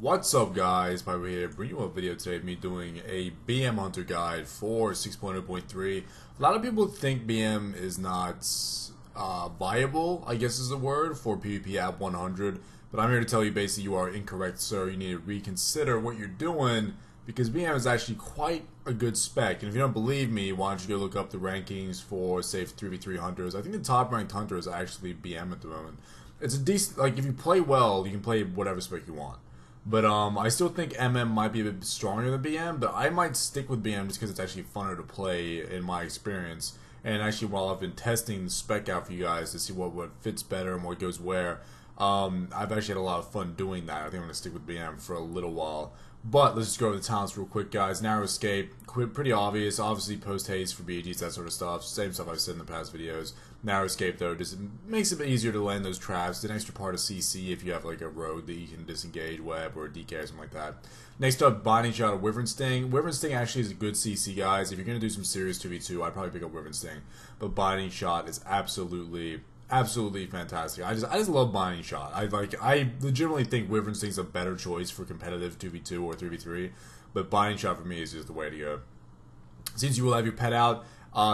What's up guys, Pypo here, bringing you a video today of me doing a BM Hunter guide for 6.0.3. A lot of people think BM is not viable, I guess is the word, for PvP at 100, but I'm here to tell you basically you are incorrect, sir. You need to reconsider what you're doing, because BM is actually quite a good spec. And if you don't believe me, why don't you go look up the rankings for, say, 3v3 hunters. I think the top ranked hunter is actually BM at the moment. It's a decent, like, if you play well, you can play whatever spec you want. But I still think MM might be a bit stronger than BM, but I might stick with BM just because it's actually funner to play in my experience. And actually, while I've been testing the spec out for you guys to see what fits better and what goes where, I've actually had a lot of fun doing that. I think I'm going to stick with BM for a little while. But let's just go over the talents real quick, guys. Narrow Escape, pretty obvious. Obviously, Post Haste for BGs, that sort of stuff. Same stuff I've said in the past videos. Narrow Escape, though, just makes it a bit easier to land those traps. An extra part of CC if you have like a road that you can disengage, web, or a DK or something like that. Next up, Binding Shot of Wyvern Sting. Wyvern Sting actually is a good CC, guys. If you're going to do some serious 2v2, I'd probably pick up Wyvern Sting. But Binding Shot is absolutely fantastic. I just love Binding Shot. I legitimately think Wyvern Sting's a better choice for competitive 2v2 or 3v3, but Binding Shot for me is just the way to go. Since you will have your pet out,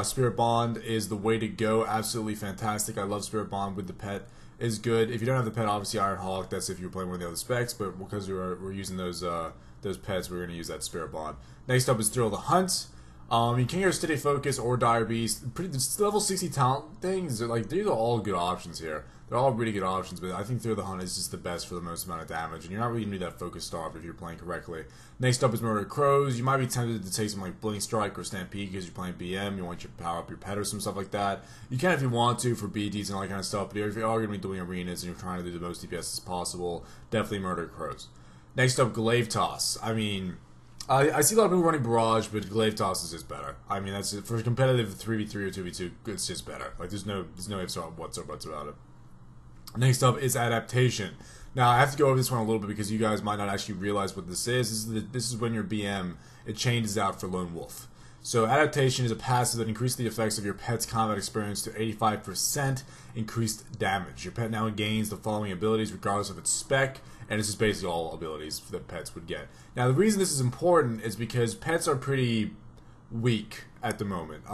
Spirit Bond is the way to go. Absolutely fantastic. I love Spirit Bond with the pet. Is good. If you don't have the pet, obviously Iron Hawk. That's if you're playing one of the other specs, but because we're using those pets, we're going to use that Spirit Bond. Next up is Thrill the Hunt. You can go Steady Focus or Dire Beast. Level 60 talent things, these are all good options here. They're all really good options, but I think Thrill the Hunt is just the best for the most amount of damage, and you're not really going to need that Focus Starved if you're playing correctly. Next up is Murder Crows. You might be tempted to take some like Blink Strike or Stampede because you're playing BM. You want to power up your pet or some stuff like that. You can if you want to for BDs and all that kind of stuff, but if you are going to be doing arenas and you're trying to do the most DPS as possible, definitely Murder Crows. Next up, Glaive Toss. I mean, I see a lot of people running Barrage, but Glaive Toss is just better. I mean, that's for competitive 3v3 or 2v2, it's just better. Like, there's no ifs or buts about it. Next up is Adaptation. Now, I have to go over this one a little bit because you guys might not actually realize what this is. This is when your BM, it changes out for Lone Wolf. So Adaptation is a passive that increases the effects of your pet's combat experience to 85% increased damage. Your pet now gains the following abilities regardless of its spec, and this is basically all abilities that pets would get. Now, the reason this is important is because pets are pretty weak at the moment.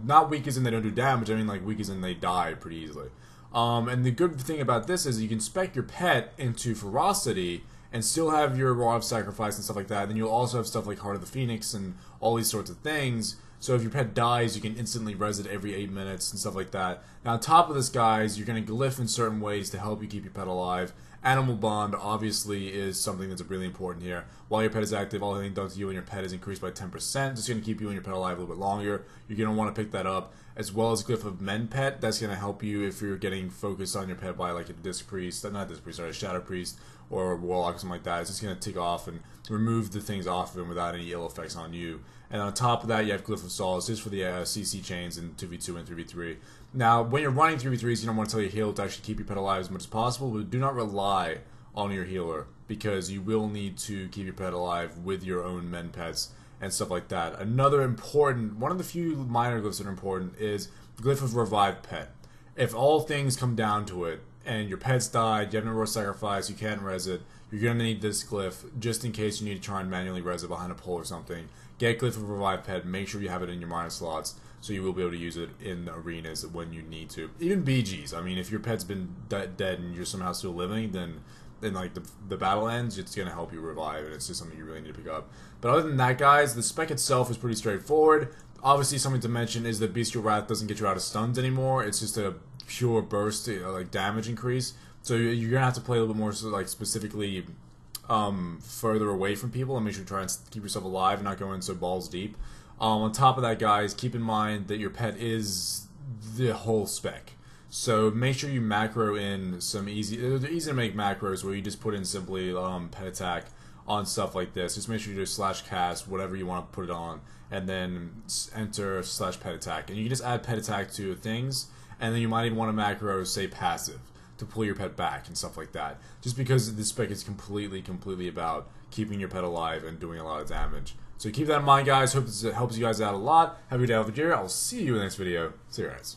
Not weak as in they don't do damage, I mean like weak as in they die pretty easily. And the good thing about this is you can spec your pet into Ferocity and still have your Rod of Sacrifice and stuff like that. Then you'll also have stuff like Heart of the Phoenix and all these sorts of things. So if your pet dies, you can instantly res it every 8 minutes and stuff like that. Now on top of this, guys, you're going to glyph in certain ways to help you keep your pet alive. Animal Bond obviously is something that's really important here. While your pet is active, all anything does to you and your pet is increased by 10%. It's going to keep you and your pet alive a little bit longer. You're going to want to pick that up, as well as Glyph of Men Pet. That's going to help you if you're getting focused on your pet by like a Disc Priest, not Disc Priest, sorry, a Shadow Priest or a Warlock or something like that. It's just going to tick off and remove the things off of him without any ill effects on you. And on top of that, you have Glyph of Solace, just for the CC chains in 2v2 and 3v3. Now, when you're running 3v3s, you don't want to tell your healer to actually keep your pet alive as much as possible, but do not rely on your healer, because you will need to keep your pet alive with your own men pets and stuff like that. Another important, one of the few minor glyphs that are important is the Glyph of Revived Pet. If all things come down to it, and your pet's died, you have no more sacrifice, you can't res it, you're going to need this glyph just in case you need to try and manually res it behind a pole or something. Get Glyph of Revived Pet, make sure you have it in your minor slots, so you will be able to use it in arenas when you need to. Even BGs, I mean, if your pet's been dead and you're somehow still living, then like the battle ends, it's going to help you revive, and it's just something you really need to pick up. But other than that, guys, the spec itself is pretty straightforward. Obviously, something to mention is that Bestial Wrath doesn't get you out of stuns anymore. It's just a pure burst, like damage increase. So you're going to have to play a little bit more like specifically further away from people and make sure you try and keep yourself alive and not go in so balls deep. On top of that, guys, keep in mind that your pet is the whole spec. So make sure you macro in some they're easy to make macros where you just put in simply pet attack on stuff like this. Just make sure you do /cast, whatever you want to put it on, and then enter /pet attack. And you can just add pet attack to things, and then you might even want to macro, say, passive, to pull your pet back and stuff like that. Just because this spec is completely about keeping your pet alive and doing a lot of damage. So keep that in mind, guys. Hope this helps you guys out a lot. Have a good day over here. I'll see you in the next video. See you guys.